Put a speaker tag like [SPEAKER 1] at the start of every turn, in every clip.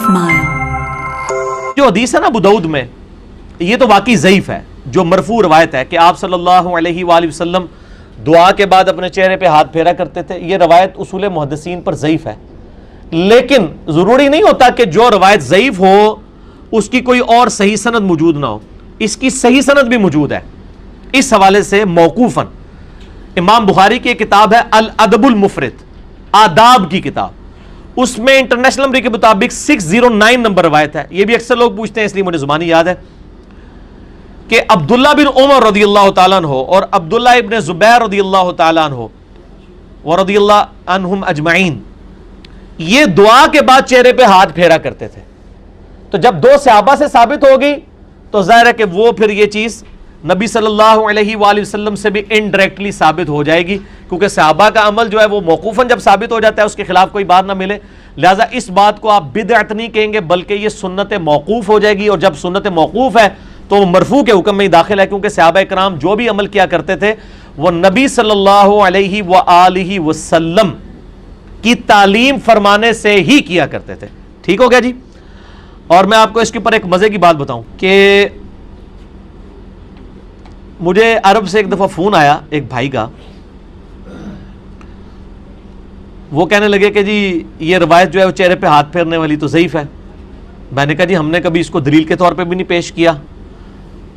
[SPEAKER 1] 5 mile.
[SPEAKER 2] جو حدیث ہے نا ابو داؤد میں، یہ تو واقعی ضعیف ہے، جو مرفوع روایت ہے کہ آپ صلی اللہ علیہ وآلہ وسلم دعا کے بعد اپنے چہرے پہ ہاتھ پھیرا کرتے تھے، یہ روایت اصول محدثین پر ضعیف ہے. لیکن ضروری نہیں ہوتا کہ جو روایت ضعیف ہو اس کی کوئی اور صحیح سند موجود نہ ہو. اس کی صحیح سند بھی موجود ہے. اس حوالے سے موقوفاً امام بخاری کی ایک کتاب ہے الادب المفرد، آداب کی کتاب، اس میں انٹرنیشنل نمبر کے مطابق 609 نمبر روایت ہے. یہ بھی اکثر لوگ پوچھتے ہیں اس لیے مجھے زبانی یاد ہے کہ عبداللہ بن عمر رضی اللہ تعالیٰ عنہ اور عبداللہ ابن زبیر رضی اللہ تعالیٰ عنہ ورضی اللہ عنہم اجمعین یہ دعا کے بعد چہرے پہ ہاتھ پھیرا کرتے تھے. تو جب دو صحابہ سے ثابت ہو گئی تو ظاہر ہے کہ وہ پھر یہ چیز نبی صلی اللہ علیہ وآلہ وسلم سے بھی انڈائریکٹلی ثابت ہو جائے گی، کیونکہ صحابہ کا عمل جو ہے وہ موقوفاً جب ثابت ہو جاتا ہے اس کے خلاف کوئی بات نہ ملے، لہٰذا اس بات کو آپ بدعت نہیں کہیں گے بلکہ یہ سنت موقوف ہو جائے گی. اور جب سنت موقوف ہے تو وہ مرفوع کے حکم میں ہی داخل ہے، کیونکہ صحابہ کرام جو بھی عمل کیا کرتے تھے وہ نبی صلی اللہ علیہ وآلہ وسلم کی تعلیم فرمانے سے ہی کیا کرتے تھے. ٹھیک ہو گیا جی. اور میں آپ کو اس کے اوپر ایک مزے کی بات بتاؤں کہ مجھے عرب سے ایک دفعہ فون آیا ایک بھائی کا، وہ کہنے لگے کہ جی یہ روایت جو ہے وہ چہرے پہ ہاتھ پھیرنے والی تو ضعیف ہے. میں نے کہا جی ہم نے کبھی اس کو دلیل کے طور پہ بھی نہیں پیش کیا،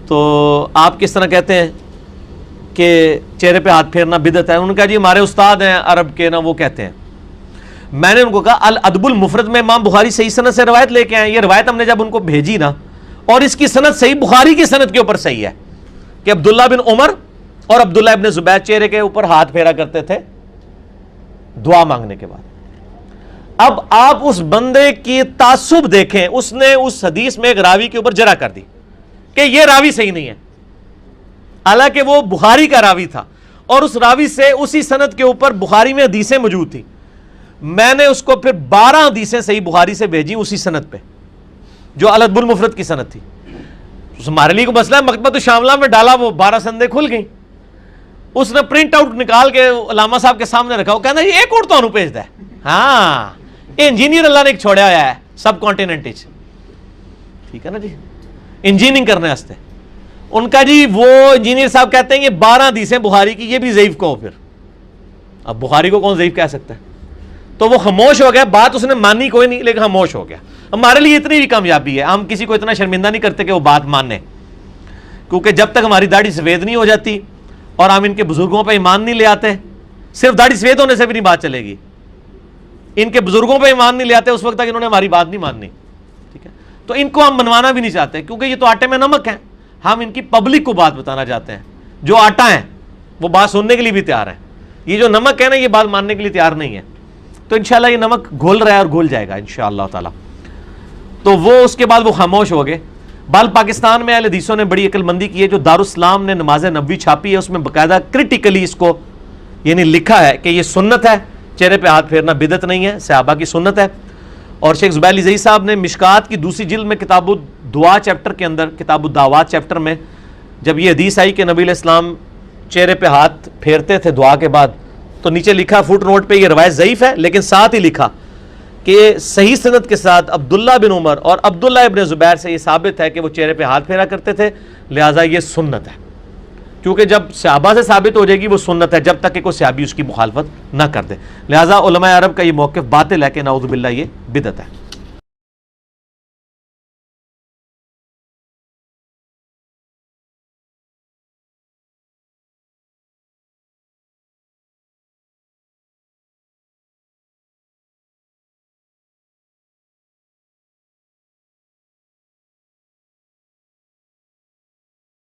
[SPEAKER 2] تو آپ کس طرح کہتے ہیں کہ چہرے پہ ہاتھ پھیرنا بدعت ہے؟ انہوں نے کہا جی ہمارے استاد ہیں عرب کے نا، وہ کہتے ہیں. میں نے ان کو کہا الادب المفرد میں امام بخاری صحیح سند سے روایت لے کے آئے. یہ روایت ہم نے جب ان کو بھیجی نا، اور اس کی سند صحیح بخاری کی سند کے اوپر صحیح ہے کہ عبداللہ بن عمر اور عبداللہ ابن زبیر چہرے کے اوپر ہاتھ پھیرا کرتے تھے دعا مانگنے کے بعد. اب آپ اس بندے کی تعصب دیکھیں، اس نے اس حدیث میں ایک راوی کے اوپر جرح کر دی کہ یہ راوی صحیح نہیں ہے، حالانکہ وہ بخاری کا راوی تھا اور اس راوی سے اسی سند کے اوپر بخاری میں حدیثیں موجود تھی. میں نے اس کو پھر 12 حدیثیں صحیح بخاری سے بھیجی اسی سند پہ جو الادب المفرد کی سند تھی. ہمارے لیے کو مسئلہ ہے، مکتبۃ الشاملہ میں ڈالا، وہ 12 سندیں کھل گئیں. اس نے پرنٹ آؤٹ نکال کے علامہ صاحب کے سامنے رکھا، وہ کہنا یہ ایک اور تو بھیجتا ہے. ہاں انجینئر اللہ نے ایک چھوڑا ہوا ہے سب کانٹیننٹ، ٹھیک ہے نا جی، انجینئرنگ کرنے واسطے. ان کا جی وہ انجینئر صاحب کہتے ہیں یہ 12 حدیثیں بخاری کی، یہ بھی ضعیف کہو. پھر اب بخاری کو کون ضعیف کہہ سکتا ہے؟ تو وہ خاموش ہو گیا. بات اس نے مانی کوئی نہیں لیکن خاموش ہو گیا. ہمارے لیے اتنی بھی کامیابی ہے، ہم کسی کو اتنا شرمندہ نہیں کرتے کہ وہ بات مانے، کیونکہ جب تک ہماری داڑھی سفید نہیں ہو جاتی اور ہم ان کے بزرگوں پہ ایمان نہیں لے آتے، صرف داڑھی سفید ہونے سے بھی نہیں بات چلے گی. ان کے بزرگوں پہ ایمان نہیں لے آتے اس وقت تک انہوں نے ہماری بات نہیں ماننی. ٹھیک ہے، تو ان کو ہم منوانا بھی نہیں چاہتے کیونکہ یہ تو آٹے میں نمک ہے. ہم ان کی پبلک کو بات بتانا چاہتے ہیں. جو آٹا ہے وہ بات سننے کے لیے بھی تیار ہے، یہ جو نمک ہے نا یہ بات ماننے کے لیے تیار نہیں ہے. تو انشاءاللہ یہ نمک گھول رہا ہے اور گھول جائے گا انشاءاللہ تعالی. تو وہ اس کے بعد وہ خاموش ہو گئے. بال پاکستان میں اہل حدیثوں نے بڑی عقل مندی کی ہے. جو دارالاسلام نے نماز نبوی چھاپی ہے اس میں باقاعدہ کرٹیکلی اس کو یعنی لکھا ہے کہ یہ سنت ہے، چہرے پہ ہاتھ پھیرنا بدعت نہیں ہے، صحابہ کی سنت ہے. اور شیخ زبیر علی زئی صاحب نے مشکات کی دوسری جلد میں کتاب الدعا چیپٹر کے اندر، کتاب الدعوات چیپٹر میں جب یہ حدیث آئی کہ نبی علیہ السلام چہرے پہ ہاتھ پھیرتے تھے دعا کے بعد، تو نیچے لکھا فٹ نوٹ پہ یہ روایت ضعیف ہے، لیکن ساتھ ہی لکھا کہ صحیح سند کے ساتھ عبداللہ بن عمر اور عبداللہ ابن زبیر سے یہ ثابت ہے کہ وہ چہرے پہ ہاتھ پھیرا کرتے تھے، لہٰذا یہ سنت ہے. کیونکہ جب صحابہ سے ثابت ہو جائے گی وہ سنت ہے جب تک کہ کوئی صحابی اس کی مخالفت نہ کر دے. لہٰذا علماء عرب کا یہ موقف باطل ہے کہ نعوذ باللہ یہ بدعت ہے.